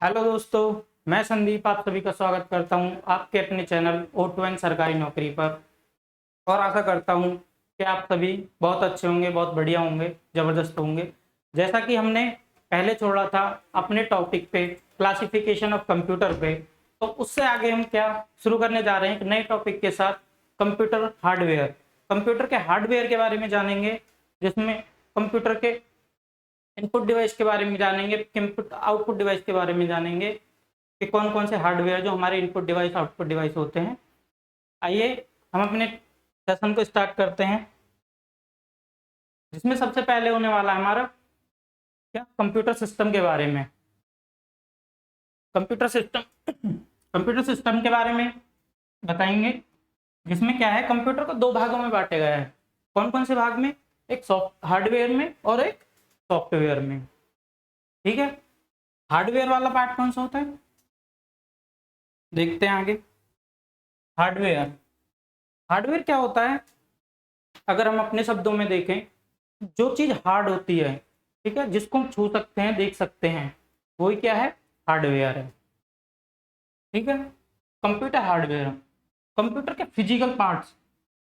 Hello दोस्तों, मैं संदीप आप सभी का स्वागत करता हूं आपके अपने चैनल O2N सरकारी नौकरी पर। और आशा करता हूं कि आप सभी बहुत अच्छे होंगे, बहुत बढ़िया होंगे, ज़बरदस्त होंगे। जैसा कि हमने पहले छोड़ा था अपने टॉपिक पे क्लासिफिकेशन ऑफ कंप्यूटर पे, तो उससे आगे हम क्या शुरू करने जा रहे हैं एक नए टॉपिक के साथ, कंप्यूटर हार्डवेयर। कंप्यूटर के हार्डवेयर के बारे में जानेंगे, जिसमें कंप्यूटर के इनपुट डिवाइस के बारे में जानेंगे, इनपुट आउटपुट डिवाइस के बारे में जानेंगे कि कौन कौन से हार्डवेयर जो हमारे इनपुट डिवाइस आउटपुट डिवाइस होते हैं। आइए हम अपने सेशन को स्टार्ट करते हैं, जिसमें सबसे पहले होने वाला है हमारा क्या कंप्यूटर सिस्टम के बारे में। कंप्यूटर सिस्टम कंप्यूटर सिस्टम के बारे में बताएंगे, जिसमें क्या है कंप्यूटर को दो भागों में बांटे गया है। कौन कौन से भाग में? एक सॉफ्ट हार्डवेयर में और एक सॉफ्टवेयर में। ठीक है, हार्डवेयर वाला पार्ट कौन सा होता है देखते हैं आगे। हार्डवेयर हार्डवेयर क्या होता है? अगर हम अपने शब्दों में देखें, जो चीज हार्ड होती है, ठीक है, जिसको हम छू सकते हैं, देख सकते हैं, वही क्या है? हार्डवेयर है। ठीक है, कंप्यूटर हार्डवेयर, कंप्यूटर के फिजिकल पार्ट्स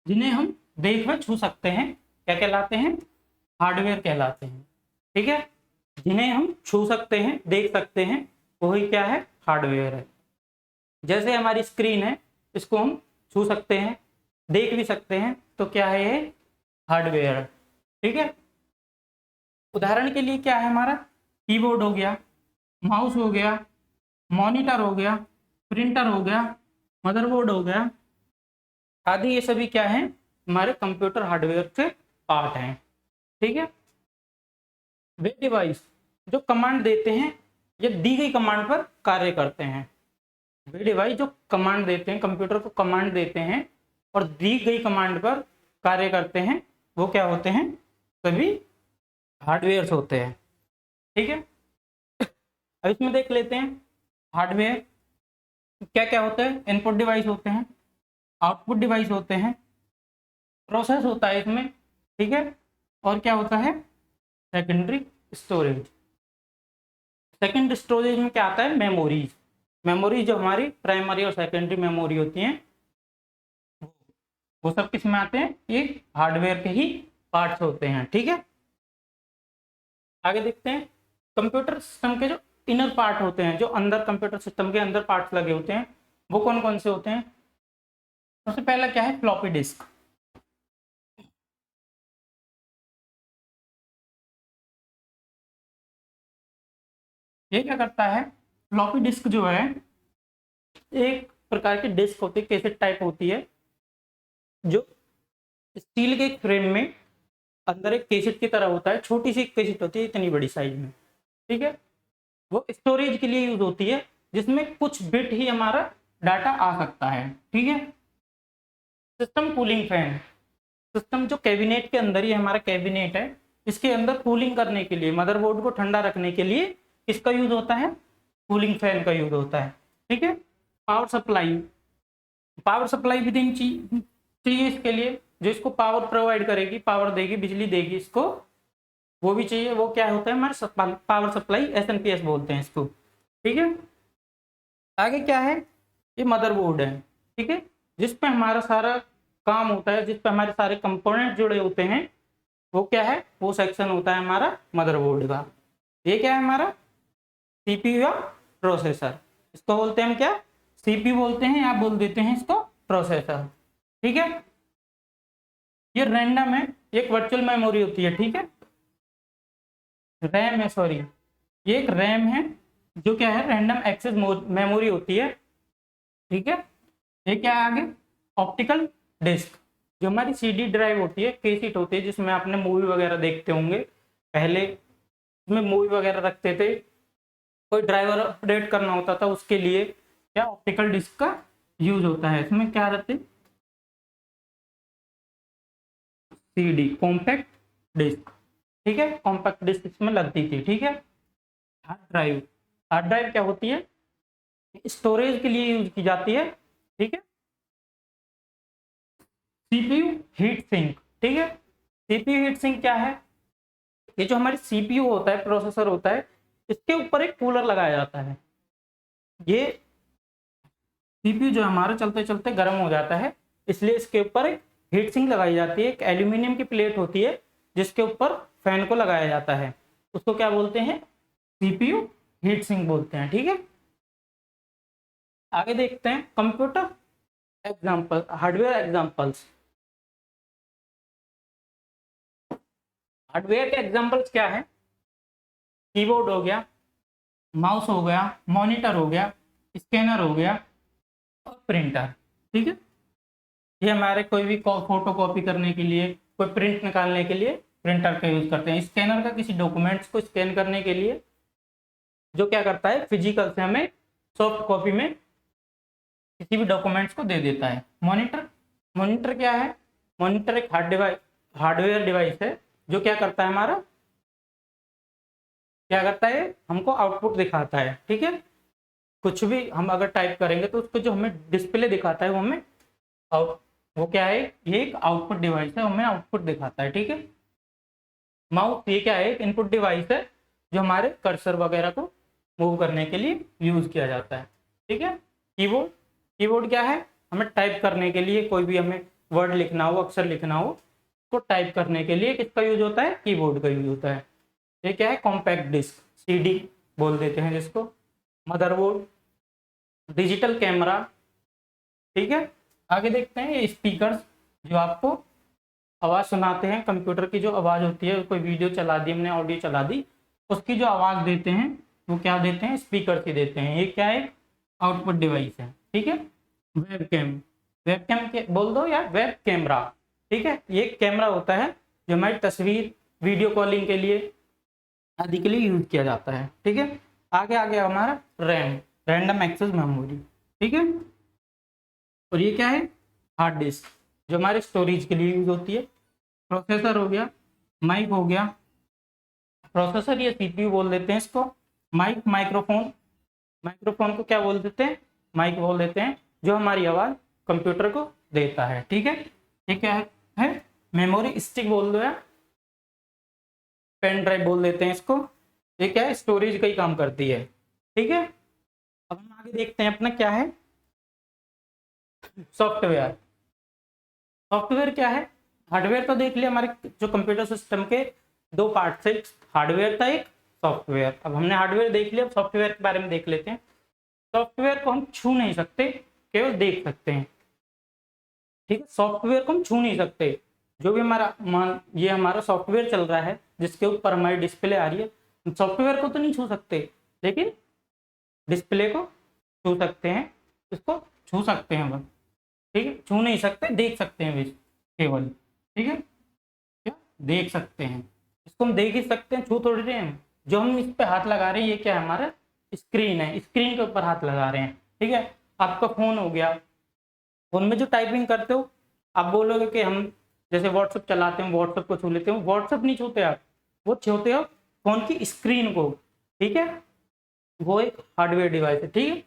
जिन्हें हम देख व छू सकते हैं क्या कहलाते हैं? हार्डवेयर कहलाते हैं। ठीक है, जिन्हें हम छू सकते हैं, देख सकते हैं, वही क्या है? हार्डवेयर है। जैसे हमारी स्क्रीन है, इसको हम छू सकते हैं, देख भी सकते हैं, तो क्या है ये? हार्डवेयर है। ठीक है, उदाहरण के लिए क्या है हमारा? कीबोर्ड हो गया, माउस हो गया, मॉनिटर हो गया, प्रिंटर हो गया, मदरबोर्ड हो गया, आदि ये सभी क्या है? हमारे कंप्यूटर हार्डवेयर के पार्ट हैं। ठीक है, वे डिवाइस जो कमांड देते हैं या दी गई कमांड पर कार्य करते हैं। वे डिवाइस जो कमांड देते हैं, कंप्यूटर को कमांड देते हैं और दी गई कमांड पर कार्य करते हैं, वो क्या होते हैं? सभी हार्डवेयर होते हैं। ठीक है, अब इसमें देख लेते हैं हार्डवेयर क्या क्या होता है। इनपुट डिवाइस होते हैं, आउटपुट डिवाइस होते हैं, प्रोसेस होता है इसमें, ठीक है, और क्या होता है? Secondary storage. सेकेंडरी स्टोरेज में क्या आता है? मेमोरीज। मेमोरी जो हमारी प्राइमरी और सेकेंडरी मेमोरी होती हैं, वो सब किस में आते हैं? ये हार्डवेयर के ही पार्ट्स होते हैं। ठीक है, आगे देखते हैं कंप्यूटर सिस्टम के जो इनर पार्ट होते हैं, जो अंदर कंप्यूटर सिस्टम के अंदर पार्ट्स लगे होते हैं, वो कौन कौन से होते हैं। सबसे पहला क्या है? Floppy disk. ये क्या करता है? फ्लॉपी डिस्क जो है एक प्रकार की डिस्क होती है, कैसेट टाइप होती है, जो स्टील के फ्रेम में अंदर एक कैसेट की तरह होता है, छोटी सी कैसेट होती है इतनी बड़ी साइज में। ठीक है, वो स्टोरेज के लिए यूज होती है, जिसमें कुछ बिट ही हमारा डाटा आ सकता है। ठीक है, सिस्टम कूलिंग फैन, सिस्टम जो कैबिनेट के अंदर, ये हमारा कैबिनेट है, इसके अंदर कूलिंग करने के लिए, मदरबोर्ड को ठंडा रखने के लिए किसका यूज होता है? कूलिंग फैन का यूज होता है। ठीक है, पावर सप्लाई, पावर सप्लाई भी देनी चाहिए इसके लिए, जो इसको पावर प्रोवाइड करेगी, पावर देगी, बिजली देगी इसको, वो भी चाहिए। वो क्या होता है? हमारे पावर सप्लाई, एसएनपीएस बोलते हैं इसको। ठीक है, आगे क्या है? ये मदरबोर्ड है, ठीक है, जिस पे हमारा सारा काम होता है, जिस पे हमारे सारे कंपोनेंट जुड़े होते हैं, वो क्या है? वो सेक्शन होता है हमारा मदरबोर्ड का। ये क्या है हमारा? सीपीयू या प्रोसेसर। इसको बोलते हैं हम क्या? सीपीयू बोलते हैं, आप बोल देते हैं इसको प्रोसेसर। ठीक है, ये रैंडम है, एक वर्चुअल मेमोरी होती है। ठीक है, रैम है, सॉरी, ये एक रैम है, जो क्या है? रैंडम एक्सेस मेमोरी होती है। ठीक है, ये क्या है आगे? ऑप्टिकल डिस्क, जो हमारी सीडी ड्राइव होती है, कैसेट होती है, जिसमें आपने मूवी वगैरह देखते होंगे, पहले इसमें मूवी वगैरह रखते थे, कोई ड्राइवर अपडेट करना होता था, उसके लिए क्या ऑप्टिकल डिस्क का यूज होता है। इसमें क्या रहते? CD, compact disc. ठीक है, कॉम्पैक्ट डिस्क इसमें लगती थी। ठीक है, हार्ड ड्राइव, हार्ड ड्राइव क्या होती है? स्टोरेज के लिए यूज की जाती है। ठीक है, सीपीयू हीट सिंक। ठीक है, सीपीयू हीट सिंक क्या है? ये जो हमारी सीपीयू होता है, प्रोसेसर होता है, इसके ऊपर एक कूलर लगाया जाता है। ये सीपीयू जो हमारा चलते चलते गर्म हो जाता है, इसलिए इसके ऊपर एक हीट सिंक लगाई जाती है। एक एल्यूमिनियम की प्लेट होती है जिसके ऊपर फैन को लगाया जाता है, उसको क्या बोलते हैं, सीपीयू हीट सिंक बोलते हैं। ठीक है, आगे देखते हैं computer example, hardware examples. Hardware के एग्जांपल्स क्या है, कीबोर्ड हो गया, माउस हो गया, मॉनिटर हो गया, स्कैनर हो गया और प्रिंटर। ठीक है, ये हमारे कोई भी फोटो कॉपी करने के लिए, कोई प्रिंट निकालने के लिए प्रिंटर का यूज करते हैं। स्कैनर का किसी डॉक्यूमेंट्स को स्कैन करने के लिए, जो क्या करता है फिजिकल से हमें सॉफ्ट कॉपी में किसी भी डॉक्यूमेंट्स को दे देता है। मॉनिटर, मॉनिटर क्या है, मॉनिटर एक हार्डवेयर डिवाइस है जो क्या करता है, हमारा क्या करता है, हमको आउटपुट दिखाता है। ठीक है, कुछ भी हम अगर टाइप करेंगे तो उसको जो हमें डिस्प्ले दिखाता है वो हमें वो क्या है, ये एक आउटपुट डिवाइस है, हमें आउटपुट दिखाता है। ठीक है, माउस ये क्या है, एक इनपुट डिवाइस है जो हमारे कर्सर वगैरह को मूव करने के लिए यूज किया जाता है। ठीक है, कीबोर्ड, कीबोर्ड क्या है, हमें टाइप करने के लिए, कोई भी हमें वर्ड लिखना हो, अक्षर लिखना हो, तो टाइप करने के लिए किसका यूज होता है, कीबोर्ड का यूज होता है। ये क्या है, कॉम्पैक्ट डिस्क, सीडी बोल देते हैं जिसको, मदरबोर्ड, डिजिटल कैमरा। ठीक है, आगे देखते हैं ये स्पीकर्स जो आपको आवाज़ सुनाते हैं, कंप्यूटर की जो आवाज़ होती है, कोई वीडियो चला दी हमने, ऑडियो चला दी, उसकी जो आवाज़ देते हैं वो क्या देते हैं, स्पीकर की देते हैं। ये क्या है, आउटपुट डिवाइस है। ठीक है, वेब कैम, वेब कैम के बोल दो या वेब कैमरा। ठीक है, ये कैमरा होता है जो हमारी तस्वीर वीडियो कॉलिंग के लिए आदि के लिए यूज किया जाता है। ठीक है, आगे आगे हमारा रैम, रैंडम एक्सेस मेमोरी। ठीक है, और ये क्या है, हार्ड डिस्क जो हमारे स्टोरेज के लिए यूज होती है। प्रोसेसर हो गया, माइक हो गया, प्रोसेसर या सीपीयू बोल देते हैं इसको। माइक, माइक्रोफोन, माइक्रोफोन को क्या बोल देते हैं, माइक बोल देते हैं, जो हमारी आवाज़ कंप्यूटर को देता है। ठीक है, ये क्या है मेमोरी स्टिक बोल दो या पेन ड्राइव बोल देते हैं इसको। ये क्या है, स्टोरेज का ही काम करती है। ठीक है, अब हम आगे देखते हैं अपना क्या है, सॉफ्टवेयर। सॉफ्टवेयर क्या है, हार्डवेयर तो देख लिया, हमारे जो कंप्यूटर सिस्टम के दो पार्ट से, हार्डवेयर था एक सॉफ्टवेयर। अब हमने हार्डवेयर देख लिया, अब सॉफ्टवेयर के बारे में देख लेते हैं। सॉफ्टवेयर को हम छू नहीं सकते, केवल देख सकते हैं। ठीक है, सॉफ्टवेयर को हम छू नहीं सकते, जो भी हमारा मान ये हमारा सॉफ्टवेयर चल रहा है जिसके ऊपर हमारी डिस्प्ले आ रही है, सॉफ्टवेयर को तो नहीं छू सकते, लेकिन डिस्प्ले को छू सकते हैं, इसको छू सकते हैं बस। ठीक है, छू नहीं सकते, देख सकते हैं बस केवल। ठीक है, क्या देख सकते हैं, इसको हम देख ही सकते हैं, छू थोड़ी रहे हैं। जो हम इस पे हाथ लगा रहे हैं ये क्या है, हमारा स्क्रीन है, स्क्रीन के ऊपर हाथ लगा रहे हैं। ठीक है, आपका फोन हो गया, फोन में जो टाइपिंग करते हो, आप बोलोगे कि हम जैसे व्हाट्सअप चलाते हैं, व्हाट्सअप को छू लेते हो, व्हाट्सअप नहीं छूते आप, वो छूते हो फोन की स्क्रीन को। ठीक है, वो एक हार्डवेयर डिवाइस है। ठीक है,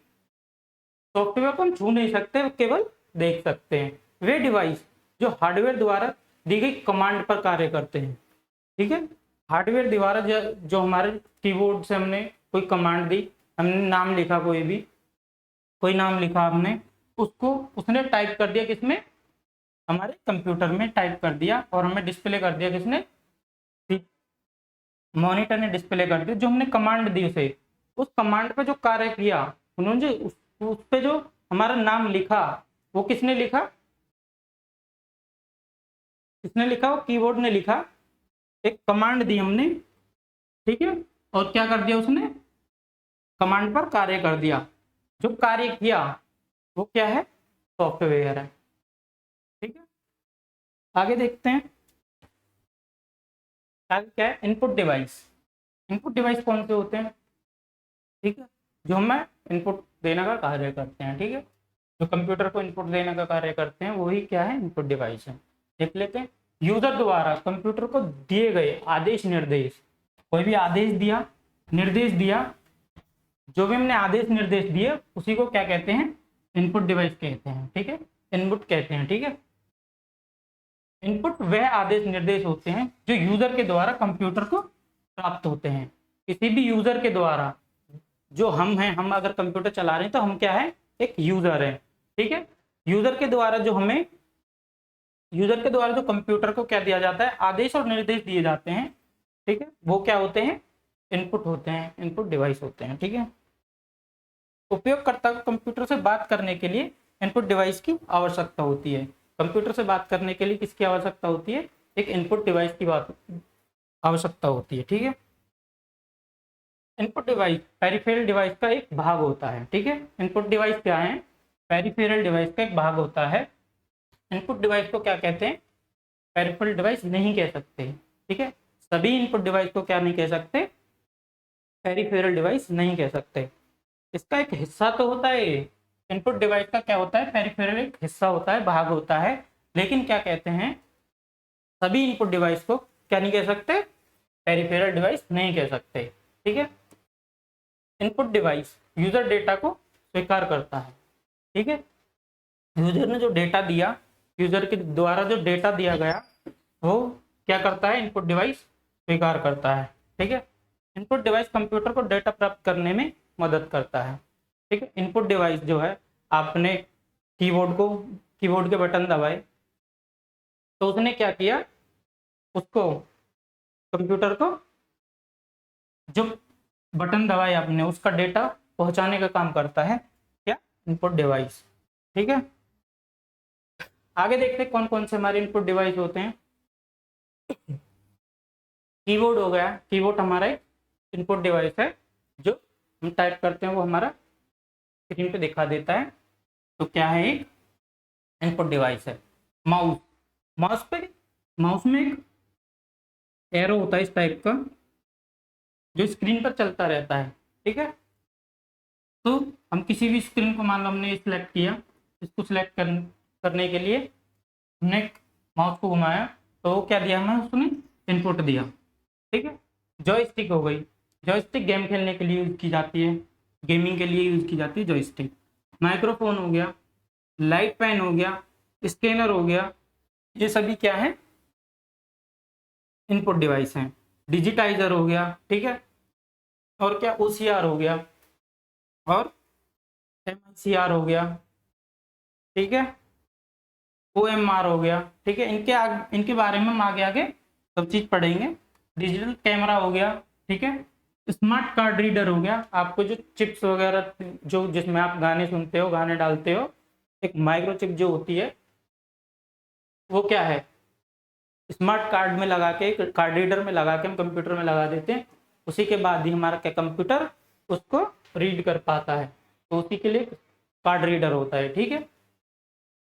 सॉफ्टवेयर को हम छू नहीं सकते, केवल देख सकते हैं। वे डिवाइस जो हार्डवेयर द्वारा दी गई कमांड पर कार्य करते हैं। ठीक है, हार्डवेयर द्वारा जो हमारे कीबोर्ड से हमने कोई कमांड दी, हमने नाम लिखा, कोई नाम लिखा हमने, उसको उसने टाइप कर दिया किसमें, हमारे कंप्यूटर में टाइप कर दिया, और हमें डिस्प्ले कर दिया किसने, मॉनिटर ने डिस्प्ले कर दिया। जो हमने कमांड दी उसे, उस कमांड पे जो कार्य किया उन्होंने, जो उस पे जो हमारा नाम लिखा, वो किसने लिखा, किसने लिखा, वो कीबोर्ड ने लिखा। एक कमांड दी हमने, ठीक है, और क्या कर दिया उसने, कमांड पर कार्य कर दिया, जो कार्य किया वो क्या है, सॉफ्टवेयर है। ठीक है, आगे देखते हैं आगे क्या है, इनपुट डिवाइस। इनपुट डिवाइस कौन से होते हैं, ठीक है, जो हमें इनपुट देने का कार्य करते हैं। ठीक है, जो कंप्यूटर को इनपुट देने का कार्य करते हैं वही क्या है, इनपुट डिवाइस है। देख लेते हैं, यूजर द्वारा कंप्यूटर को दिए गए आदेश निर्देश, कोई भी आदेश दिया, निर्देश दिया, जो भी हमने आदेश निर्देश दिए उसी को क्या कहते हैं, इनपुट डिवाइस कहते हैं। ठीक है, इनपुट कहते हैं। ठीक है, इनपुट वह आदेश निर्देश होते हैं जो यूजर के द्वारा कंप्यूटर को प्राप्त होते हैं। किसी भी यूजर के द्वारा जो हम हैं, हम अगर कंप्यूटर चला रहे हैं तो हम क्या है, एक यूजर है, ठीक है। यूजर के द्वारा जो कंप्यूटर को क्या दिया जाता है, आदेश और निर्देश दिए जाते हैं, ठीक है, वो क्या होते हैं, इनपुट होते हैं, इनपुट डिवाइस होते हैं, ठीक है। उपयोगकर्ता को कंप्यूटर से बात करने के लिए इनपुट डिवाइस की आवश्यकता होती है। कंप्यूटर से बात करने के लिए किसकी आवश्यकता होती है, एक इनपुट डिवाइस की आवश्यकता होती है, ठीक है। इनपुट डिवाइस पेरिफेरल डिवाइस का एक भाग होता है, ठीक है। इनपुट डिवाइस क्या है, पेरिफेरल डिवाइस का एक भाग होता है। इनपुट डिवाइस को क्या कहते हैं, पेरिफेरल डिवाइस नहीं कह सकते, ठीक है। सभी इनपुट डिवाइस को क्या नहीं कह सकते, पेरिफेरल डिवाइस नहीं कह सकते। इसका एक हिस्सा तो होता है, इनपुट डिवाइस का क्या होता है, पेरिफेरल एक हिस्सा होता है, भाग होता है, लेकिन क्या कहते हैं, सभी इनपुट डिवाइस को क्या नहीं कह सकते, पेरिफेरल डिवाइस नहीं कह सकते, ठीक है। इनपुट डिवाइस यूजर डेटा को स्वीकार करता है, ठीक है। यूजर ने जो डेटा दिया, यूजर के द्वारा जो डेटा दिया गया, वो क्या करता है, इनपुट डिवाइस स्वीकार करता है, ठीक है। इनपुट डिवाइस कंप्यूटर को डेटा प्राप्त करने में मदद करता है, ठीक है। इनपुट डिवाइस जो है, आपने कीबोर्ड के बटन दबाए तो उसने क्या किया, उसको कंप्यूटर को जो बटन दबाए आपने, उसका डेटा पहुंचाने का काम करता है क्या, इनपुट डिवाइस, ठीक है। आगे देखते हैं कौन कौन से हमारे इनपुट डिवाइस होते हैं। कीबोर्ड हो गया, कीबोर्ड हमारा एक इनपुट डिवाइस है, जो हम टाइप करते हैं वो हमारा स्क्रीन पे दिखा देता है, तो क्या है, एक इनपुट डिवाइस है। माउस, माउस में एक एरो होता है इस टाइप का, जो स्क्रीन पर चलता रहता है, ठीक है। तो हम किसी भी स्क्रीन को, मान लो हमने सिलेक्ट किया, इसको सिलेक्ट करने के लिए हमने माउस को घुमाया, तो क्या दिया हमें, उसने इनपुट दिया, ठीक है। जॉयस्टिक हो गई, जॉयस्टिक गेम खेलने के लिए यूज की जाती है, गेमिंग के लिए यूज की जाती है जॉयस्टिक। माइक्रोफोन हो गया, लाइट पेन हो गया, स्कैनर हो गया, ये सभी क्या है, इनपुट डिवाइस हैं। डिजिटाइजर हो गया, ठीक है, और क्या, OCR हो गया, और MICR हो गया, ठीक है, OMR हो गया, ठीक है। इनके बारे में हम आगे आगे सब चीज पढ़ेंगे। डिजिटल कैमरा हो गया, ठीक है। स्मार्ट कार्ड रीडर हो गया, आपको जो चिप्स वगैरह, जो जिसमें आप गाने सुनते हो, गाने डालते हो, एक माइक्रोचिप जो होती है, वो क्या है, स्मार्ट कार्ड में लगा के, कार्ड रीडर में लगा के हम कंप्यूटर में लगा देते हैं, उसी के बाद ही हमारा क्या, कंप्यूटर उसको रीड कर पाता है, तो उसी के लिए कार्ड रीडर होता है, ठीक है।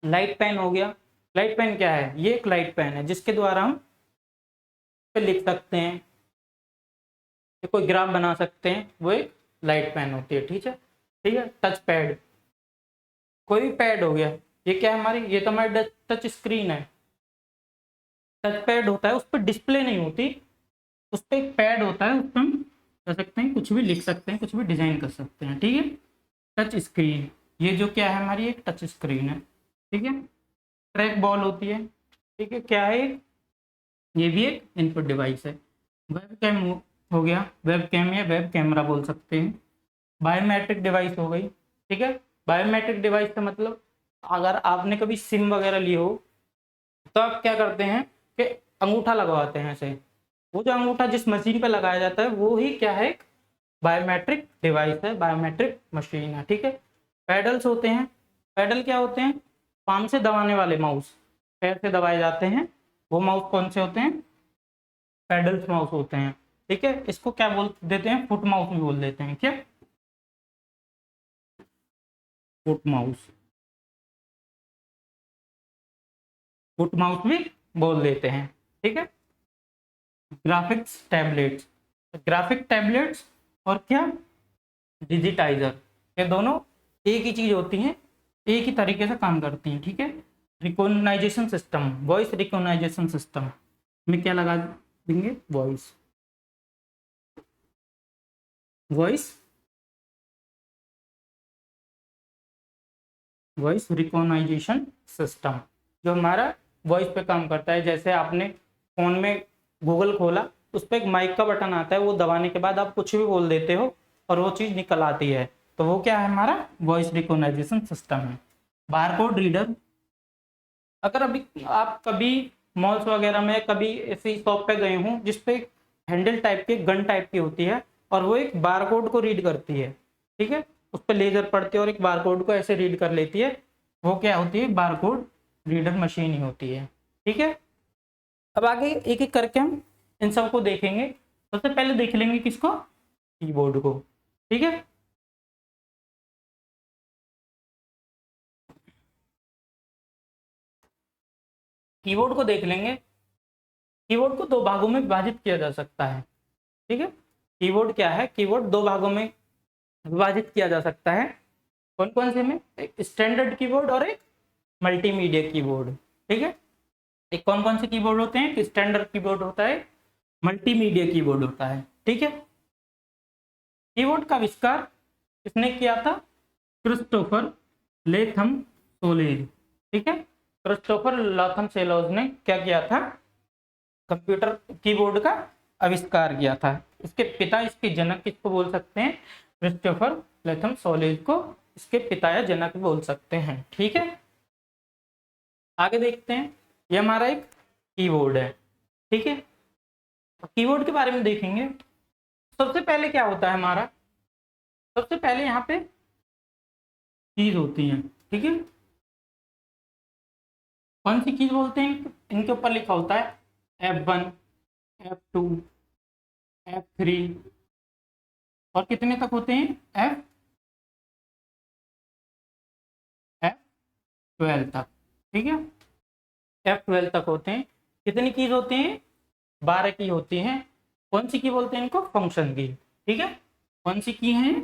लाइट पेन हो गया, लाइट पेन क्या है, ये एक लाइट पेन है जिसके द्वारा हम पे लिख सकते हैं, कोई ग्राफ बना सकते हैं, वो एक लाइट पेन होती है, ठीक है, ठीक है। टच पैड, कोई भी पैड हो गया, ये क्या है हमारी, ये तो हमारी टच स्क्रीन है। टच पैड होता है, उस पर डिस्प्ले नहीं होती, उस पर एक पैड होता है, उस पर हम कर सकते हैं, कुछ भी लिख सकते हैं, कुछ भी डिजाइन कर सकते हैं, ठीक है। टच स्क्रीन, ये जो क्या है हमारी, एक टच स्क्रीन है, ठीक है। ट्रैक बॉल होती है, ठीक है, क्या है, ये भी एक इनपुट डिवाइस है। वेब कैम हो गया, वेब कैम या वेब कैमरा बोल सकते हैं। बायोमेट्रिक डिवाइस हो गई, ठीक है। बायोमेट्रिक डिवाइस का मतलब, अगर आपने कभी सिम वगैरह ली हो, तो आप क्या करते हैं कि अंगूठा लगवाते हैं ऐसे, वो जो अंगूठा जिस मशीन पे लगाया जाता है, वो ही क्या है, एक बायोमेट्रिक डिवाइस है, बायोमेट्रिक मशीन है, ठीक है। पैडल्स होते हैं, पैडल क्या होते हैं, पाम से दबाने वाले माउस, पैर से दबाए जाते हैं, वो माउस कौन से होते हैं, पैडल्स माउस होते हैं, ठीक है। इसको क्या बोल देते हैं, फुट माउस भी बोल देते हैं, क्या, फुट माउस, फुट माउस भी बोल देते हैं, ठीक है। ग्राफिक्स टैबलेट्स, ग्राफिक टैबलेट्स और क्या, डिजिटाइजर, ये दोनों एक ही चीज होती हैं, एक ही तरीके से काम करती हैं, ठीक है। Recognisation system, voice recognisation system में क्या लगा देंगे, वॉइस, वॉइस रिकॉग्नाइजेशन सिस्टम, जो हमारा वॉइस पे काम करता है। जैसे आपने फोन में गूगल खोला, उस पर एक माइक का बटन आता है, वो दबाने के बाद आप कुछ भी बोल देते हो और वो चीज़ निकल आती है। तो वो क्या है, हमारा वॉइस रिकॉग्नाइजेशन सिस्टम है। बारकोड रीडर, अगर अभी आप कभी मॉल्स वगैरह में कभी ऐसी शॉप पे गए हों जिसपे हैंडल टाइप की गन टाइप की होती है और वो एक बारकोड को रीड करती है, ठीक है, उस पर लेजर पड़ती है और एक बारकोड को ऐसे रीड कर लेती है, वो क्या होती है, बारकोड रीडर मशीन ही होती है। ठीक है, अब आगे एक एक करके हम इन सबको देखेंगे। सबसे पहले देख लेंगे किसको, कीबोर्ड को। ठीक है, कीबोर्ड को देख लेंगे। कीबोर्ड को दो भागों में विभाजित किया जा सकता है। ठीक है, कीबोर्ड क्या है, कीबोर्ड दो भागों में विभाजित किया जा सकता है। कौन कौन से में, एक स्टैंडर्ड कीबोर्ड और एक मल्टीमीडिया कीबोर्ड। ठीक है, एक कौन कौन से कीबोर्ड होते हैं, एक स्टैंडर्ड कीबोर्ड होता है, मल्टीमीडिया कीबोर्ड होता है। ठीक है, कीबोर्ड का आविष्कार किसने किया था, क्रिस्टोफर लेथम सोलेज। ठीक है, क्रिस्टोफर लाथम सेलोज ने क्या किया था, कंप्यूटर कीबोर्ड का आविष्कार किया था। इसके पिता, इसके जनक किसको बोल सकते हैं, क्रिस्टोफर लेथम सोलेज को इसके पिता या जनक बोल सकते हैं। ठीक है, आगे देखते हैं, ये हमारा एक कीबोर्ड है। ठीक है, कीबोर्ड के बारे में देखेंगे। सबसे पहले क्या होता है हमारा, सबसे पहले यहाँ पे कीज होती हैं। ठीक है, कौन सी कीज बोलते हैं, इनके ऊपर लिखा होता है F1, F2, F3 और कितने तक होते हैं, F12 तक। ठीक है, F12 तक होते हैं। कितनी कीज होती हैं, 12 की होती हैं। कौन सी की बोलते हैं इनको, फंक्शन की। ठीक है, कौन सी की हैं,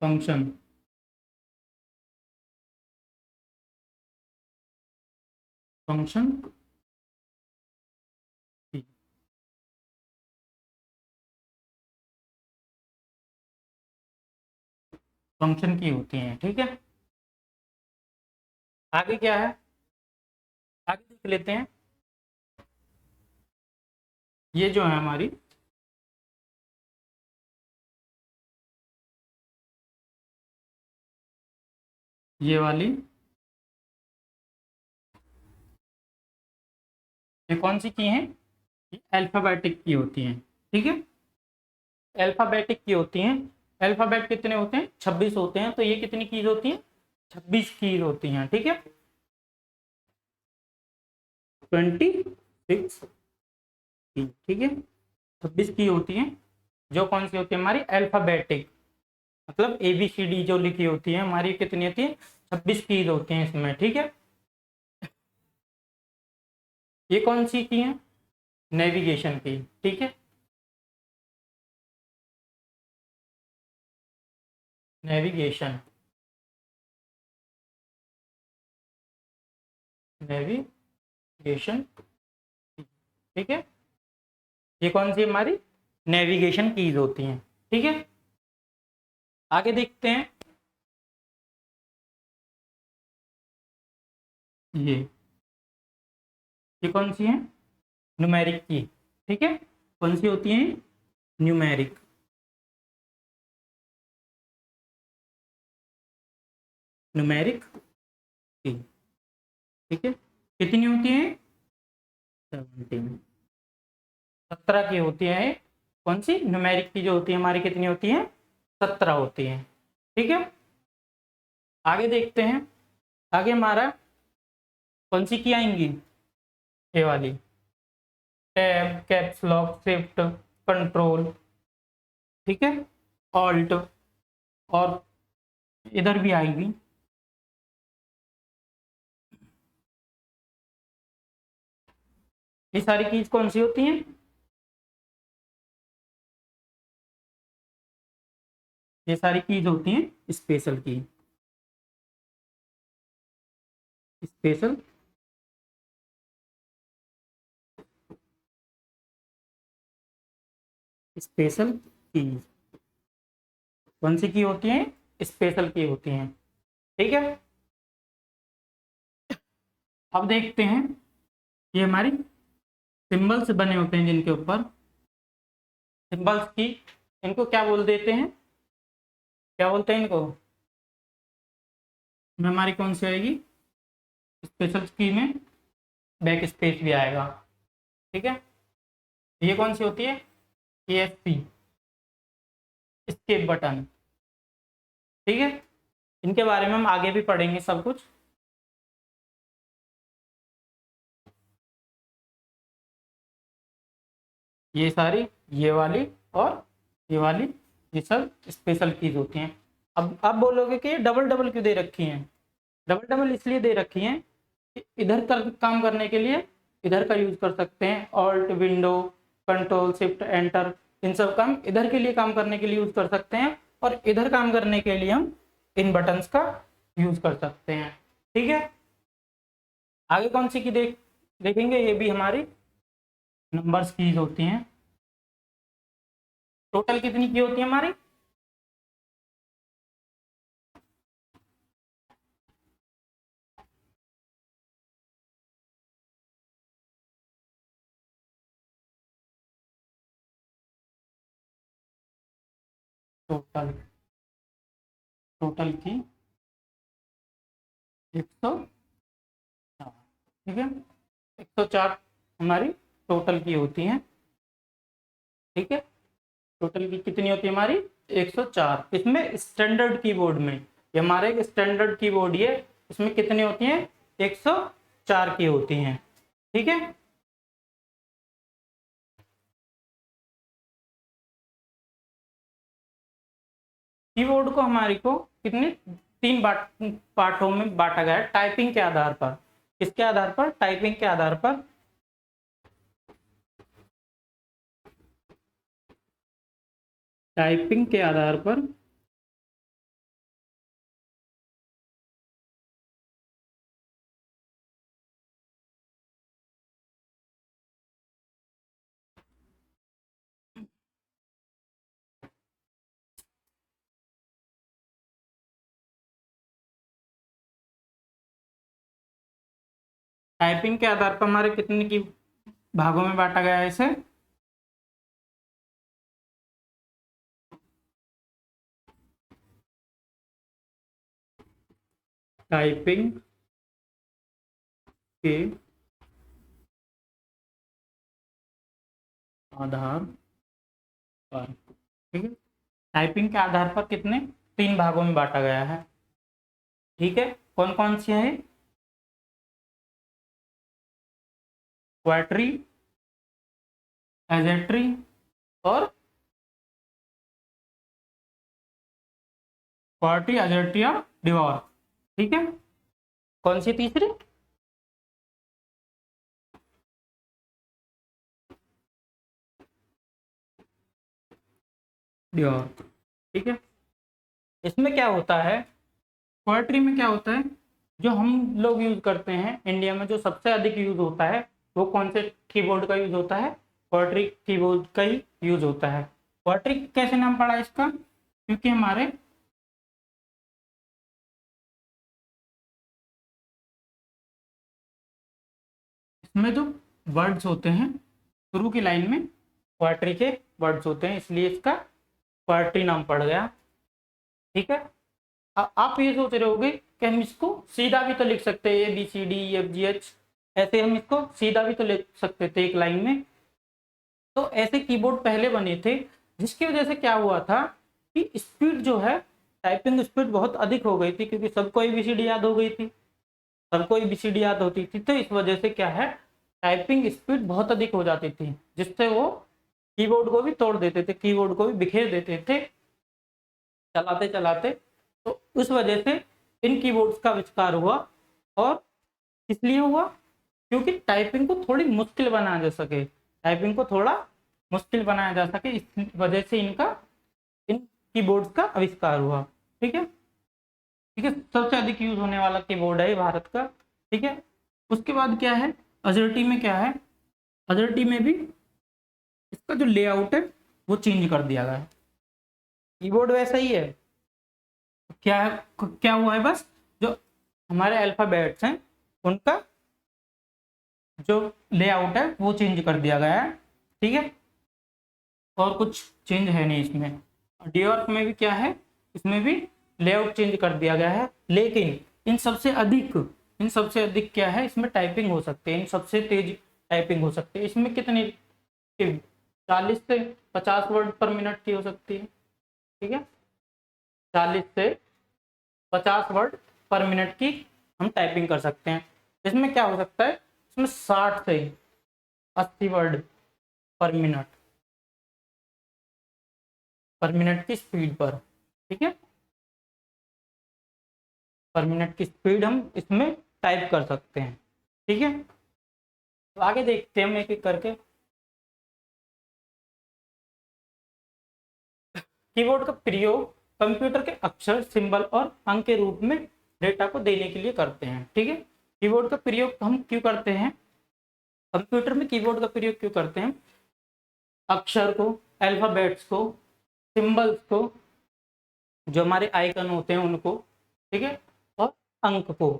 फंक्शन। फंक्शन की, फंक्शन की होती हैं। ठीक है, आगे क्या है, आगे देख लेते हैं। ये जो है हमारी, ये वाली, ये कौन सी की हैं, ये अल्फाबेटिक की होती हैं। ठीक है, अल्फाबेटिक की होती हैं। अल्फाबेट कितने होते हैं, 26 होते हैं। तो ये कितनी कीज होती हैं, 26 कीज होती हैं। ठीक है, 26 की। ठीक है, 26 की होती हैं, जो कौन सी होती है हमारी, अल्फाबेटिक, मतलब ABCD जो लिखी होती है हमारी, कितनी होती है, 26 कीज होती हैं इसमें। ठीक है, ये कौन सी की है, नेविगेशन की। ठीक है, नेविगेशन, नेविगेशन। ठीक है, ये कौन सी हमारी नेविगेशन कीज होती हैं। ठीक है, आगे देखते हैं, ये कौन सी है, न्यूमेरिक की। ठीक है, कौन सी होती है, न्यूमेरिक, न्यूमेरिक की। ठीक है, कितनी होती है, 17, 17 की होती है। कौन सी, न्यूमेरिक की जो होती है हमारी, कितनी होती है, 17 होती है। ठीक है, आगे देखते हैं, आगे हमारा कौन सी की आएंगी, ये वाली, tab, caps lock, shift, control. ठीक है, ऑल्ट, और इधर भी आएगी, ये सारी कीज कौन सी होती हैं, ये सारी कीज होती हैं स्पेशल की, स्पेशल, स्पेशल कीज। कौन सी की होती हैं, स्पेशल की होती हैं। ठीक है, अब देखते हैं, ये हमारी सिंबल्स बने होते हैं जिनके ऊपर, सिंबल्स की, इनको क्या बोल देते हैं, क्या बोलते हैं इनको? मेमोरी कौन सी आएगी? स्पेशल की में बैक स्पेस भी आएगा। ठीक है, ये कौन सी होती है? ESP, escape button. ठीक है, इनके बारे में हम आगे भी पढ़ेंगे सब कुछ। ये सारी, ये वाली और ये वाली, ये सब स्पेशल कीज होती हैं। अब आप बोलोगे कि ये डबल डबल क्यों दे रखी हैं? डबल डबल इसलिए दे रखी हैं कि इधर काम करने के लिए इधर का यूज कर सकते हैं, alt window control shift enter, इन सब काम इधर के लिए काम करने के लिए यूज कर सकते हैं, और इधर काम करने के लिए हम इन बटन्स का यूज कर सकते हैं। ठीक है, आगे कौन सी की देखेंगे, ये भी हमारी नंबर्स कीज होती हैं। टोटल कितनी की होती है हमारी? टोटल टोटल की 104। ठीक है, 104 हमारी टोटल की होती हैं। ठीक है, टोटल की कितनी होती है हमारी? 104। इसमें स्टैंडर्ड कीबोर्ड में, ये हमारे एक स्टैंडर्ड कीबोर्ड है, इसमें कितनी होती हैं? 104 की होती हैं। ठीक है, कीबोर्ड को हमारी को कितने, तीन पार्टों में बांटा गया है टाइपिंग के आधार पर। किसके आधार पर? टाइपिंग के आधार पर। टाइपिंग के आधार पर टाइपिंग के आधार पर हमारे कितने की भागों में बांटा गया है इसे? टाइपिंग के आधार पर। ठीक है, टाइपिंग के आधार पर कितने, तीन भागों में बांटा गया है। ठीक है, कौन कौन सी है? क्वाट्री, एजेट्री और क्वार्टी, एजेट्रिया, डिवॉर। ठीक है, कौन सी तीसरी? डिवॉर। ठीक है, इसमें क्या होता है, पोएट्री में क्या होता है, जो हम लोग यूज करते हैं इंडिया में, जो सबसे अधिक यूज होता है वो कौन से कीबोर्ड का यूज होता है? पोएट्री कीबोर्ड का ही यूज होता है। पोएट्री कैसे नाम पड़ा इसका? क्योंकि हमारे इसमें जो वर्ड्स होते हैं शुरू की लाइन में पोएट्री के वर्ड्स होते हैं, इसलिए इसका पोएट्री नाम पड़ गया। ठीक है, आप ये सोच रहे होगे कि हम इसको सीधा भी तो लिख सकते हैं, ABCDEFGH, ऐसे हम इसको सीधा भी तो लिख सकते थे एक लाइन में। तो ऐसे कीबोर्ड पहले बने थे, जिसकी वजह से क्या हुआ था कि स्पीड जो है, टाइपिंग स्पीड बहुत अधिक हो गई थी, क्योंकि सबको ABCD याद हो गई थी, सबको ABCD याद होती थी, तो इस वजह से क्या है, टाइपिंग स्पीड बहुत अधिक हो जाती थी, जिससे वो कीबोर्ड को भी तोड़ देते थे, कीबोर्ड को भी बिखेर देते थे चलाते चलाते। तो उस वजह से इन कीबोर्ड्स का आविष्कार हुआ, और इसलिए हुआ क्योंकि टाइपिंग को थोड़ी मुश्किल बनाया जा सके, टाइपिंग को थोड़ा मुश्किल बनाया जा सके, इस वजह से इनका, इन कीबोर्ड्स का आविष्कार हुआ। ठीक है, ठीक है, सबसे अधिक यूज होने वाला कीबोर्ड है भारत का। ठीक है, उसके बाद क्या है, अजर्टी में क्या है, अजर्टी में भी इसका जो लेआउट है वो चेंज कर दिया गया है। कीबोर्ड वैसा ही है, क्या है, क्या हुआ है बस, जो हमारे अल्फाबेट्स हैं उनका जो लेआउट है वो चेंज कर दिया गया है, ठीक है। और कुछ चेंज है नहीं इसमें। डीऑर्क में भी क्या है, इसमें भी लेआउट चेंज कर दिया गया है, लेकिन इन सबसे अधिक क्या है, इसमें टाइपिंग हो सकती है, इन सबसे तेज टाइपिंग हो सकती है। इसमें कितनी 40 से 50 वर्ड पर मिनट की हो सकती है, ठीक है। 40 से 50 वर्ड पर मिनट की हम टाइपिंग कर सकते हैं। इसमें क्या हो सकता है, इसमें 60 से 80 वर्ड पर मिनट की स्पीड पर, ठीक है, पर मिनट की स्पीड हम इसमें टाइप कर सकते हैं, ठीक है। तो आगे देखते हैं हम एक एक करके। कीबोर्ड का प्रयोग कंप्यूटर के अक्षर, सिंबल और अंक के रूप में डेटा को देने के लिए करते हैं, ठीक है। कीबोर्ड का प्रयोग हम क्यों करते हैं, कंप्यूटर में कीबोर्ड का प्रयोग क्यों करते हैं, अक्षर को, अल्फाबेट्स को, सिंबल्स को, जो हमारे आइकन होते हैं उनको, ठीक है, और अंक को,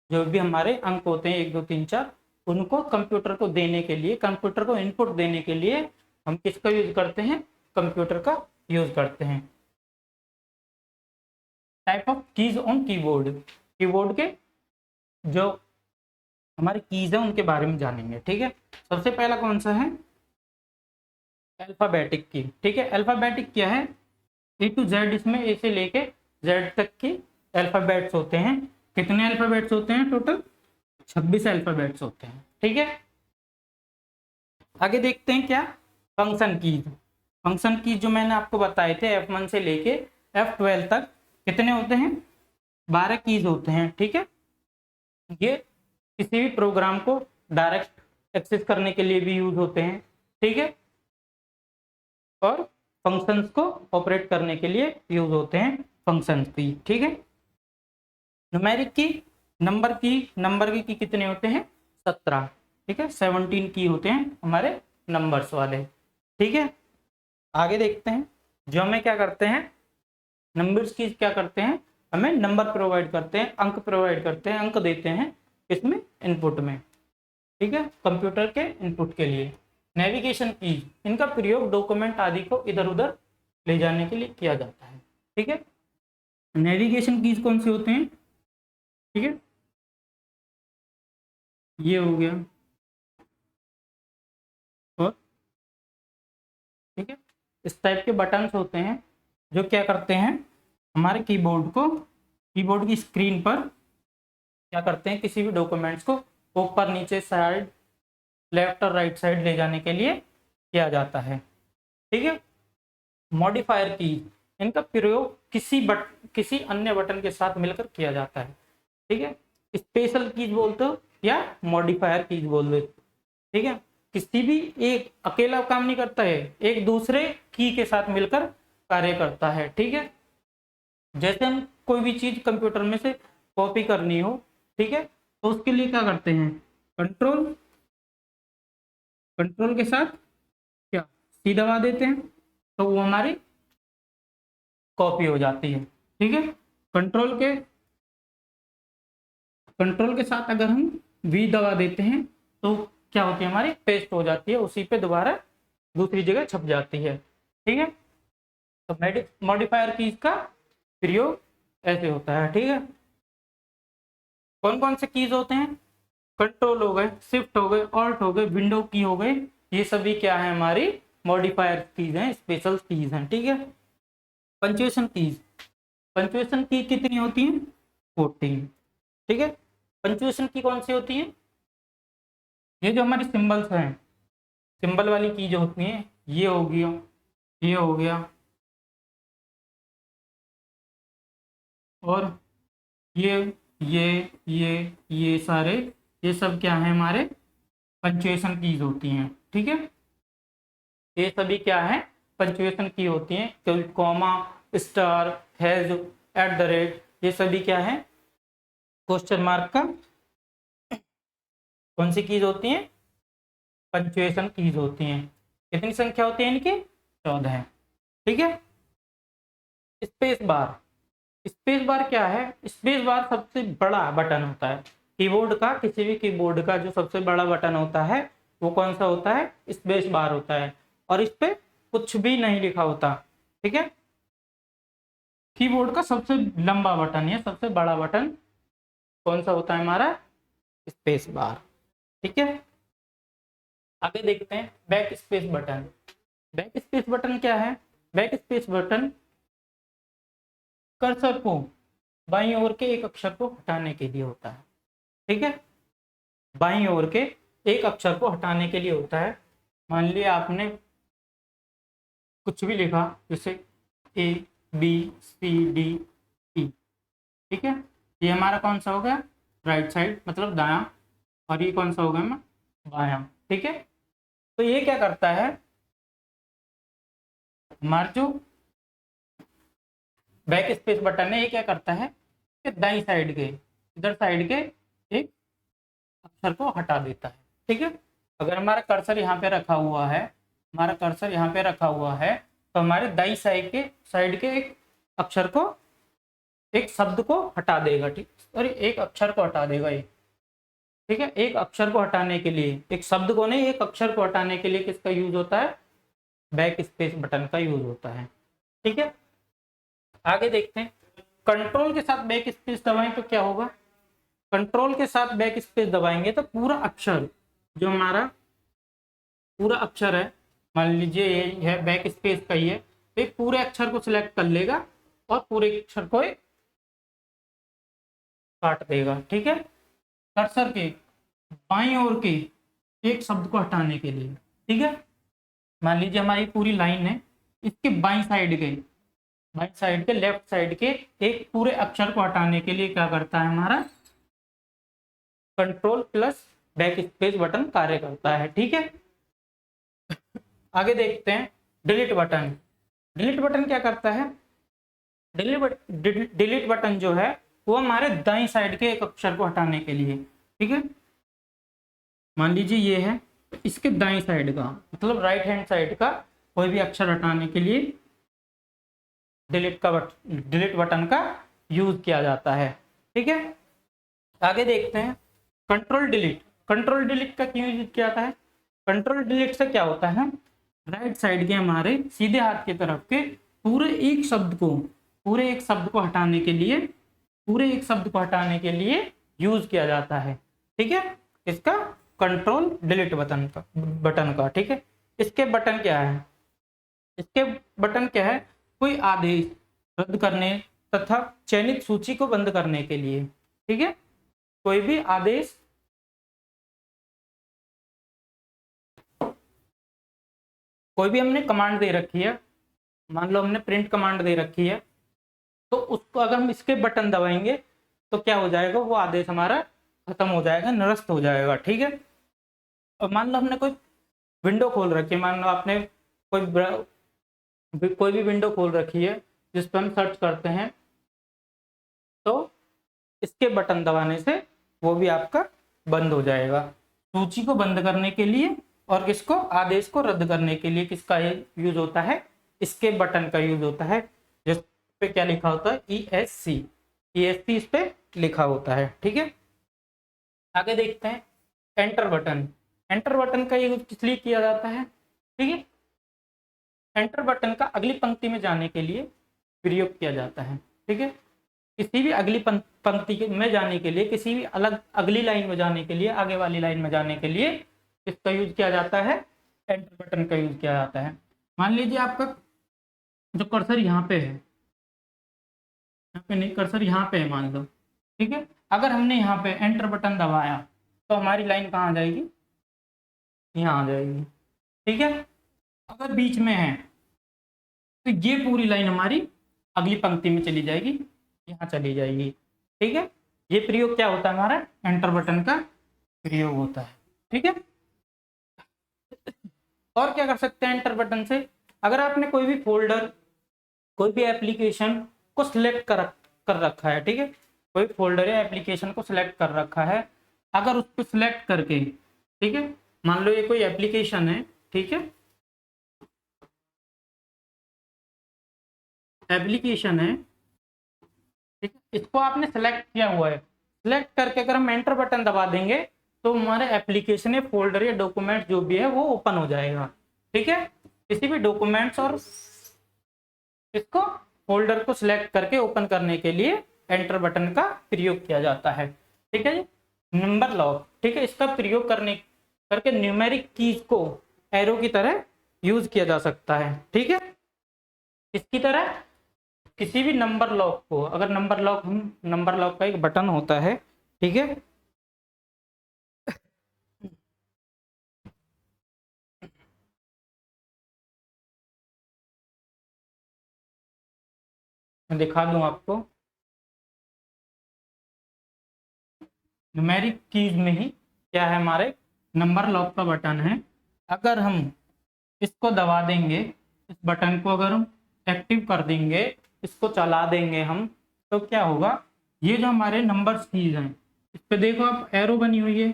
जो भी हमारे अंक होते हैं 1 2 3 4, उनको कंप्यूटर को देने के लिए, कंप्यूटर को इनपुट देने के लिए हम किसका यूज करते हैं, कंप्यूटर का यूज करते हैं। Type of keys on keyboard, keyboard के जो हमारे कीज है उनके बारे में जानेंगे, ठीक है। सबसे पहला कौन सा है, अल्फाबेटिक की, ठीक है। अल्फाबेटिक क्या है, ए टू जेड, इसमें ए से लेके जेड तक की अल्फाबेट्स होते हैं। कितने अल्फाबेट्स होते हैं, टोटल 26 अल्फाबेट्स होते हैं, ठीक है। आगे देखते हैं क्या, फंक्शन कीज। फंक्शन कीज जो मैंने आपको बताए थे F1 से लेके F12 तक कितने होते हैं, 12 कीज होते हैं, ठीक है। ये किसी भी प्रोग्राम को डायरेक्ट एक्सेस करने के लिए भी यूज होते हैं, ठीक है, और फंक्शंस को ऑपरेट करने के लिए यूज होते हैं फंक्शंस की, ठीक है। न्यूमेरिक की, नंबर की कितने होते हैं, 17, ठीक है। 17 की होते हैं हमारे नंबर्स वाले, ठीक है। आगे देखते हैं, जो हमें क्या करते हैं, नंबर्स की क्या करते हैं, हमें नंबर प्रोवाइड करते हैं, अंक प्रोवाइड करते हैं, अंक देते हैं इसमें इनपुट में, ठीक है, कंप्यूटर के इनपुट के लिए। नेविगेशन की, इनका प्रयोग डॉक्यूमेंट आदि को इधर उधर ले जाने के लिए किया जाता है, ठीक है। नेविगेशन कीज कौन से होते हैं, ठीक है, ये हो गया, और ठीक है, इस टाइप के बटन्स होते हैं जो क्या करते हैं, हमारे कीबोर्ड की स्क्रीन पर क्या करते हैं, किसी भी डॉक्यूमेंट्स को ऊपर नीचे साइड, लेफ्ट और राइट साइड ले जाने के लिए किया जाता है, ठीक है। मॉडिफायर की, इनका प्रयोग किसी अन्य बटन के साथ मिलकर किया जाता है, ठीक है। स्पेशल कीज बोलते हो या मॉडिफायर कीज बोल दो, ठीक है। किसी भी एक अकेला काम नहीं करता है, एक दूसरे की के साथ मिलकर कार्य करता है, ठीक है। जैसे हम कोई भी चीज कंप्यूटर में से कॉपी करनी हो, ठीक है, तो उसके लिए क्या करते हैं, कंट्रोल कंट्रोल के साथ क्या सी दबा देते हैं, तो वो हमारी कॉपी हो जाती है, ठीक है। कंट्रोल के कंट्रोल के साथ अगर हम वी दबा देते हैं तो क्या होती है, हमारी पेस्ट हो जाती है, उसी पे दोबारा दूसरी जगह छप जाती है, ठीक है। तो मॉडिफायर कीज का प्रयोग ऐसे होता है, ठीक है। कौन कौन से कीज होते हैं, कंट्रोल हो गए, शिफ्ट हो गए, ऑल्ट हो गए, विंडो की हो गए, ये सभी क्या है, हमारी मॉडिफायर कीज हैं, स्पेशल कीज हैं, ठीक है। पंचुएशन कीज, पंचुएशन की कितनी होती है, 14, ठीक है। पंचुएशन की कौन सी होती है, ये जो हमारी सिंबल्स हैं, सिंबल वाली की जो होती है, ये हो गया, ये हो गया, और ये ये ये सारे, ये सब क्या है, हमारे पंचुएशन कीज होती हैं, ठीक है। ये सभी क्या है, पंचुएशन की होती हैं, कोई comma, star, has, at the rate, ये सभी क्या है, क्वेश्चन मार्क का कौन सी कीज होती हैं, पंचुएशन कीज होती हैं। कितनी संख्या होती है इनकी, 14, ठीक है। स्पेस बार, स्पेस बार क्या है, स्पेस बार सबसे बड़ा बटन होता है कीबोर्ड का, किसी भी कीबोर्ड का जो सबसे बड़ा बटन होता है वो कौन सा होता है? स्पेस बार होता है, और इस पे कुछ भी नहीं लिखा होता। ठीक है, कीबोर्ड का सबसे लंबा बटन या सबसे बड़ा बटन कौन सा होता है? हमारा स्पेस बार। ठीक है, आगे देखते हैं back space button. Back space button क्या है? बैक स्पेस बटन कर्सर को बाईं ओर के एक अक्षर को हटाने के लिए होता है। ठीक है, बाईं ओर के एक अक्षर को हटाने के लिए होता है। मान लिया आपने कुछ भी लिखा, जैसे ए बी सी डी ई। ठीक है, ये हमारा कौन सा हो गया? राइट साइड, मतलब दायां, और ये कौन सा हो गया? बायां। ठीक है, तो ये क्या करता है? हमारा जो बैक स्पेस बटन है ये क्या करता है कि दाईं साइड के, इधर साइड के एक अक्षर को हटा देता है। ठीक है, अगर हमारा कर्सर यहाँ पे रखा हुआ है, हमारा कर्सर यहाँ पे रखा हुआ है, तो हमारे दाईं साइड के एक अक्षर को, एक शब्द को हटा देगा। ठीक, सॉरी, एक अक्षर को हटा देगा ये। ठीक है, एक अक्षर को हटाने के लिए, एक शब्द को नहीं, एक अक्षर को हटाने के लिए किसका यूज होता है? बैक स्पेस बटन का यूज होता है। ठीक है, आगे देखते हैं। कंट्रोल के साथ बैक स्पेस दबाएं तो क्या होगा? कंट्रोल के साथ बैक स्पेस दबाएंगे तो पूरा अक्षर, जो हमारा पूरा अक्षर है, मान लीजिए ये है बैक स्पेस का ही है, तो एक पूरे अक्षर को सिलेक्ट कर लेगा और पूरे अक्षर को काट देगा। ठीक है, कर्सर के बाईं ओर के एक शब्द को हटाने के लिए। ठीक है, मान लीजिए हमारी पूरी लाइन है, इसके बाईं साइड के लेफ्ट साइड के एक पूरे अक्षर को हटाने के लिए क्या करता है? हमारा control plus back space button कार्य करता है। ठीक है, आगे देखते हैं डिलीट बटन। डिलीट बटन क्या करता है? डिलीट बटन जो है वो हमारे दाईं साइड के एक अक्षर को हटाने के लिए। ठीक है, मान लीजिए ये है, इसके दाईं साइड का, मतलब राइट हैंड साइड का कोई भी अक्षर हटाने के लिए डिलीट बटन का यूज किया जाता है। ठीक है, आगे देखते हैं कंट्रोल डिलीट। कंट्रोल डिलीट का क्यों यूज किया जाता है? कंट्रोल डिलीट से क्या होता है? राइट साइड के हमारे सीधे हाथ की तरफ के पूरे एक शब्द को हटाने के लिए, यूज किया जाता है। ठीक है, इसका कंट्रोल डिलीट बटन का। ठीक है, इसके बटन क्या है? इसके बटन क्या है? कोई आदेश रद्द करने तथा चयनित सूची को बंद करने के लिए। ठीक है, कोई भी आदेश, कोई भी हमने कमांड दे रखी है, मान लो हमने प्रिंट कमांड दे रखी है, तो उसको अगर हम इसके बटन दबाएंगे तो क्या हो जाएगा? वो आदेश हमारा खत्म हो जाएगा, निरस्त हो जाएगा। ठीक है, और मान लो हमने कोई विंडो खोल रखी है, मान लो आपने कोई भी विंडो खोल रखी है जिस पर हम सर्च करते हैं, तो इसके बटन दबाने से वो भी आपका बंद हो जाएगा। सूची को बंद करने के लिए और किसको? आदेश को रद्द करने के लिए किसका यूज होता है? इसके बटन का यूज होता है, जिस पे क्या लिखा होता है? ESC इस पे लिखा होता है। ठीक है, आगे देखते हैं एंटर बटन। एंटर बटन का यूज किस लिए किया जाता है? ठीक है, एंटर बटन का अगली पंक्ति में जाने के लिए प्रयोग किया जाता है। ठीक है, किसी भी अगली पंक्ति में जाने के लिए, किसी भी अगली लाइन में जाने के लिए, आगे वाली लाइन में जाने के लिए किसका यूज किया जाता है? एंटर बटन का यूज किया जाता है। मान लीजिए आपका जो कर्सर यहाँ पे है, यहाँ पे नहीं, कर्सर यहाँ पे है मान लो। ठीक है, अगर हमने यहाँ पे एंटर बटन दबाया तो हमारी लाइन कहाँ आ जाएगी? यहाँ आ जाएगी। ठीक है, अगर बीच में है तो ये पूरी लाइन हमारी अगली पंक्ति में चली जाएगी, यहाँ चली जाएगी। ठीक है, ये प्रयोग क्या होता है? हमारा एंटर बटन का प्रयोग होता है। ठीक है, और क्या कर सकते हैं एंटर बटन से? अगर आपने कोई भी फोल्डर, कोई भी एप्लीकेशन को सिलेक्ट कर रखा है, ठीक है, कोई फोल्डर या एप्लीकेशन को सिलेक्ट कर रखा है, अगर उसको सिलेक्ट करके, ठीक है, मान लो ये कोई एप्लीकेशन है, ठीक है, एप्लीकेशन है, ठीक है, इसको आपने सेलेक्ट किया हुआ है, सिलेक्ट करके अगर हम एंटर बटन दबा देंगे तो हमारे एप्लीकेशन या फोल्डर या डॉक्यूमेंट जो भी है वो ओपन हो जाएगा। ठीक है, किसी भी डॉक्यूमेंट्स और इसको फोल्डर को सिलेक्ट करके ओपन करने के लिए एंटर बटन का प्रयोग किया जाता है। ठीक है जी। नंबर लॉक, ठीक है, इसका प्रयोग करने करके न्यूमेरिक कीज को एरो की तरह यूज किया जा सकता है। ठीक है, इसकी तरह किसी भी नंबर लॉक को, अगर नंबर लॉक का एक बटन होता है, ठीक है, मैं दिखा दूं आपको। न्यूमेरिक कीज में ही क्या है, हमारे नंबर लॉक का बटन है। अगर हम इसको दबा देंगे, इस बटन को अगर हम एक्टिव कर देंगे, इसको चला देंगे हम, तो क्या होगा, ये जो हमारे नंबर कीज हैं इस पे देखो आप, एरो बनी हुई है,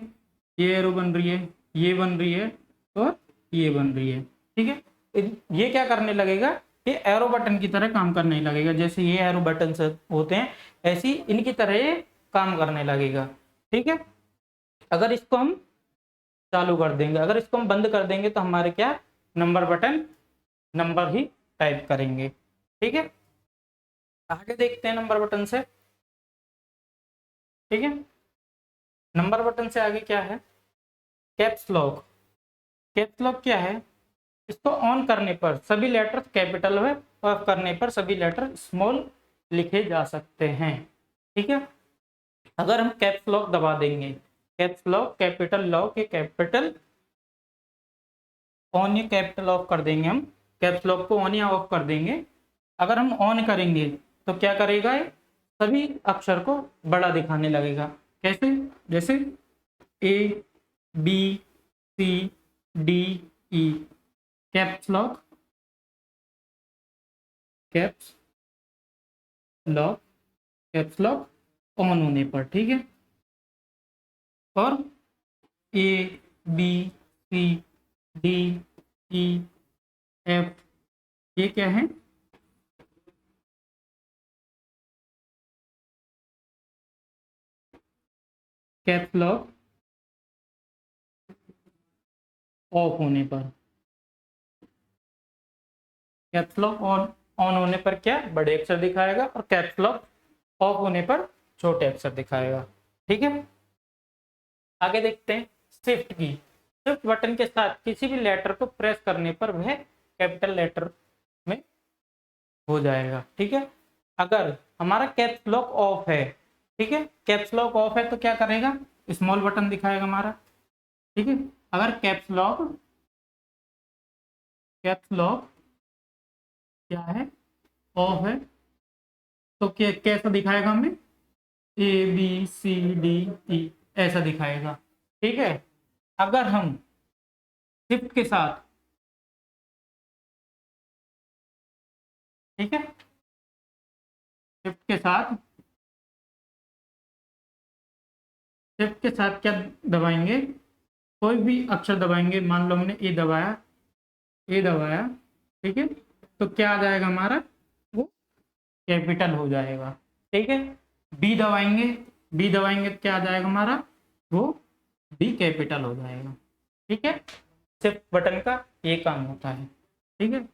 ये एरो बन रही है, ये बन रही है और ये बन रही है। ठीक है, ये क्या करने लगेगा, ये एरो बटन की तरह काम करने लगेगा। जैसे ये एरो बटन होते हैं, ऐसी इनकी तरह ये काम करने लगेगा। ठीक है, अगर इसको हम चालू कर देंगे, अगर इसको हम बंद कर देंगे तो हमारे क्या, नंबर बटन नंबर ही टाइप करेंगे। ठीक है, आगे देखते हैं नंबर बटन से। ठीक है, नंबर बटन से आगे क्या है, कैप्स लॉक। कैप्स लॉक क्या है, इसको ऑन करने पर सभी लेटर कैपिटल में, ऑफ करने पर सभी लेटर स्मॉल लिखे जा सकते हैं। ठीक है, अगर हम कैप्स लॉक दबा देंगे, कैप्स लॉक कैपिटल लॉक, ये कैपिटल ऑन या कैपिटल ऑफ कर देंगे हम, कैप्स लॉक को ऑन या ऑफ कर देंगे। अगर हम ऑन करेंगे तो क्या करेगा, ये सभी अक्षर को बड़ा दिखाने लगेगा। कैसे, जैसे A B C D E, caps lock, caps lock, caps lock on होने पर। ठीक है, और A B C D E F, ये क्या है, कैप्स लॉक ऑफ होने पर। कैप्स लॉक ऑन ऑन होने पर क्या, बड़े अक्षर दिखाएगा, और कैप्स लॉक ऑफ होने पर छोटे अक्षर दिखाएगा। ठीक है, आगे देखते हैं शिफ्ट की। शिफ्ट बटन के साथ किसी भी लेटर को प्रेस करने पर वह कैपिटल लेटर में हो जाएगा। ठीक है, अगर हमारा कैप्स लॉक ऑफ है, ठीक है, कैप्स लॉक ऑफ है तो क्या करेगा, स्मॉल बटन दिखाएगा हमारा। ठीक है, अगर कैप्स लॉक क्या है, ऑफ है, तो कैसा दिखाएगा हमें, ए बी सी डी ई, ऐसा दिखाएगा। ठीक है, अगर हम शिफ्ट के साथ, ठीक है, शिफ्ट के साथ, शिफ्ट के साथ क्या दबाएंगे, कोई भी अक्षर दबाएंगे, मान लो हमने ए दबाया, ए दबाया, ठीक है, तो क्या आ जाएगा हमारा, वो कैपिटल हो जाएगा। ठीक है, बी दबाएंगे, बी दबाएंगे तो क्या आ जाएगा हमारा, वो बी कैपिटल हो जाएगा। ठीक है, शिफ्ट बटन का ये काम होता है। ठीक है,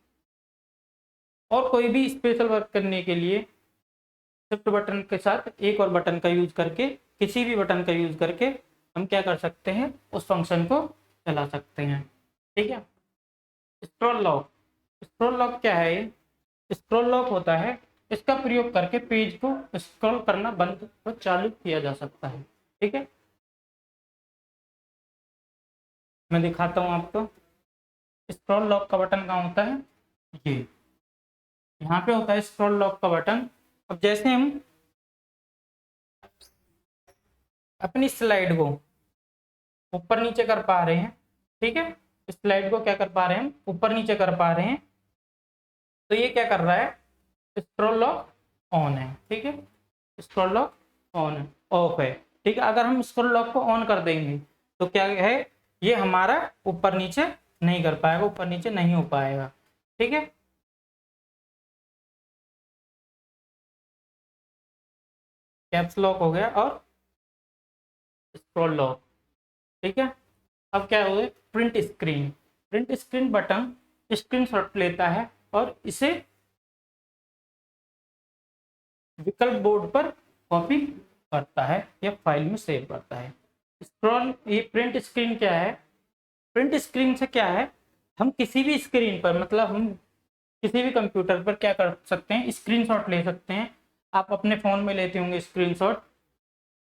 और कोई भी स्पेशल वर्क करने के लिए शिफ्ट बटन के साथ एक और बटन का यूज करके, किसी भी बटन का यूज करके हम क्या कर सकते हैं, उस फंक्शन को चला सकते हैं। ठीक है, स्क्रॉल लॉक। स्क्रॉल लॉक क्या है, ये स्क्रॉल लॉक होता है, इसका प्रयोग करके पेज को स्क्रॉल करना बंद और चालू किया जा सकता है। ठीक है, मैं दिखाता हूँ आपको। स्क्रॉल लॉक का बटन कहाँ होता है, ये यहाँ पे होता है स्क्रॉल लॉक का बटन। अब जैसे हम अपनी स्लाइड को ऊपर नीचे कर पा रहे हैं, ठीक है, स्लाइड को क्या कर पा रहे हैं, हम ऊपर नीचे कर पा रहे हैं, तो ये क्या कर रहा है, स्क्रॉल लॉक ऑन है। ठीक है, स्क्रॉल लॉक ऑन है, ऑफ है। ठीक है, अगर हम स्क्रॉल लॉक को ऑन कर देंगे तो क्या है, ये हमारा ऊपर नीचे नहीं कर पाएगा, ऊपर नीचे नहीं हो पाएगा। ठीक है, कैप्स लॉक हो गया और स्क्रॉल लॉक। ठीक है, अब क्या हुआ, print screen. Print screen button screenshot लेता है और इसे विकल्प बोर्ड पर कॉपी करता है या फाइल में सेव करता है। स्क्रॉल, ये प्रिंट स्क्रीन क्या है, प्रिंट स्क्रीन से क्या है, हम किसी भी स्क्रीन पर, मतलब हम किसी भी कंप्यूटर पर क्या कर सकते हैं, स्क्रीनशॉट ले सकते हैं। आप अपने फोन में लेते होंगे स्क्रीनशॉट,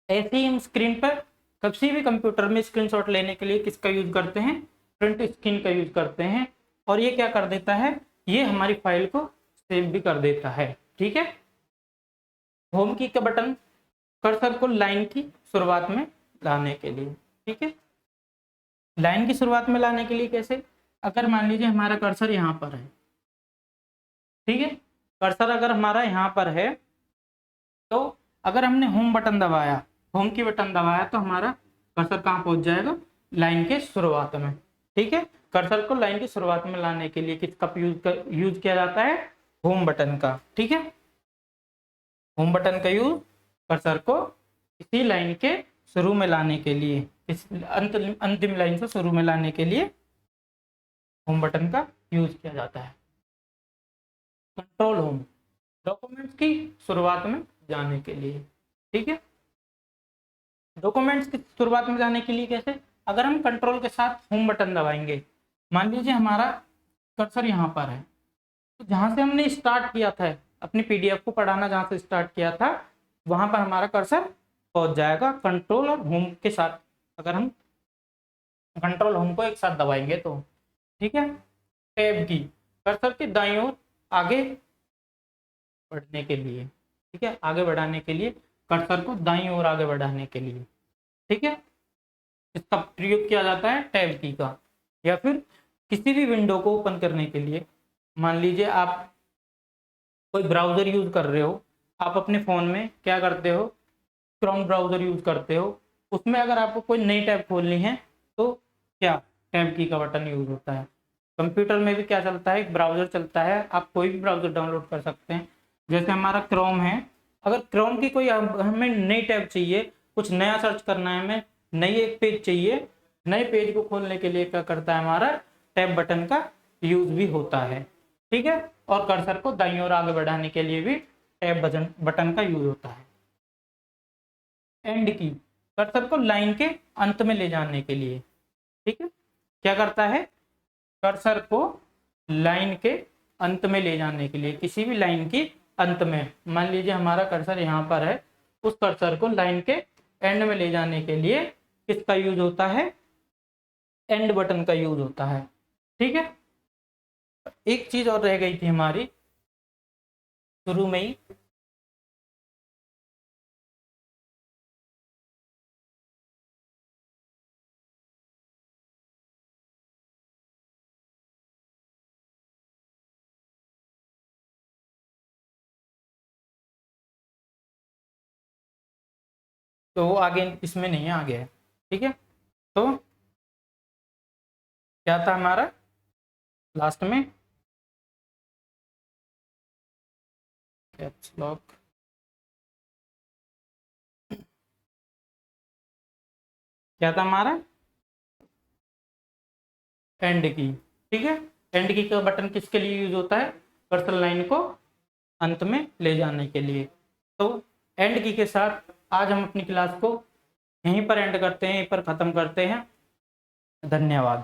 ऐसे ही हम स्क्रीन पर किसी भी कंप्यूटर में स्क्रीनशॉट लेने के लिए किसका यूज करते हैं, प्रिंट स्क्रीन का यूज करते हैं। और ये क्या कर देता है, ये हमारी फाइल को सेव भी कर देता है। ठीक है, होम की का बटन कर्सर को लाइन की शुरुआत में लाने के लिए। ठीक है, लाइन की शुरुआत में लाने के लिए कैसे, अगर मान लीजिए हमारा कर्सर यहाँ पर है, ठीक है, कर्सर अगर हमारा यहाँ पर है, तो अगर हमने होम बटन दबाया, होम की बटन दबाया, तो हमारा कर्सर कहाँ पहुंच जाएगा, लाइन के शुरुआत में। ठीक है, कर्सर को लाइन की शुरुआत में लाने के लिए किसका यूज किया जाता है, होम बटन का। ठीक है, होम बटन का यूज कर्सर को इसी लाइन के शुरू में लाने के लिए, इस अंतिम लाइन से शुरू में लाने के लिए होम बटन का यूज किया जाता है। कंट्रोल होम, डॉक्यूमेंट्स की शुरुआत में जाने के लिए। ठीक है, डॉक्यूमेंट्स की शुरुआत में जाने के लिए कैसे, अगर हम कंट्रोल के साथ होम बटन दबाएंगे, मान लीजिए हमारा कर्सर यहाँ पर है, तो जहाँ से हमने स्टार्ट किया था अपनी पीडीएफ को पढ़ाना, जहाँ से स्टार्ट किया था वहां पर हमारा कर्सर पहुंच जाएगा कंट्रोल और होम के साथ, अगर हम कंट्रोल होम को एक साथ दबाएंगे तो। ठीक है, टैब की, कर्सर के दाईं ओर आगे बढ़ने के लिए, ठीक है, आगे बढ़ाने के लिए, कर्सर को दाईं ओर आगे बढ़ाने के लिए। ठीक है, इसका प्रयोग किया जाता है टैब की का। या फिर किसी भी विंडो को ओपन करने के लिए, मान लीजिए आप कोई ब्राउजर यूज कर रहे हो, आप अपने फोन में क्या करते हो, क्रोम ब्राउजर यूज करते हो, उसमें अगर आपको कोई नई टैब खोलनी है तो क्या, टैब की का बटन यूज होता है। कंप्यूटर में भी क्या चलता है, एक ब्राउजर चलता है, आप कोई भी ब्राउजर डाउनलोड कर सकते हैं। जैसे हमारा क्रोम है, अगर क्रोम की कोई हमें नई टैब चाहिए, कुछ नया सर्च करना है, हमें नई एक पेज चाहिए, नए पेज को खोलने के लिए क्या करता है, हमारा टैब बटन का यूज भी होता है। ठीक है, और कर्सर को दाईं ओर आगे बढ़ाने के लिए भी टैब बटन का यूज होता है। एंड की, कर्सर को लाइन के अंत में ले जाने के लिए। ठीक है, क्या करता है, कर्सर को लाइन के अंत में ले जाने के लिए, किसी भी लाइन की अंत में, मान लीजिए हमारा कर्सर यहाँ पर है, उस कर्सर को लाइन के एंड में ले जाने के लिए किसका यूज होता है, एंड बटन का यूज होता है। ठीक है, एक चीज और रह गई थी हमारी शुरू में ही, तो वो आगे इसमें नहीं है, आगे है। ठीक है, तो क्या था हमारा लास्ट में, कैप्स लॉक, क्या था हमारा, एंड की। ठीक है, एंड की का बटन किसके लिए यूज होता है, कर्सर लाइन को अंत में ले जाने के लिए। तो एंड की के साथ आज हम अपनी क्लास को यहीं पर एंड करते हैं, यहीं पर ख़त्म करते हैं। धन्यवाद।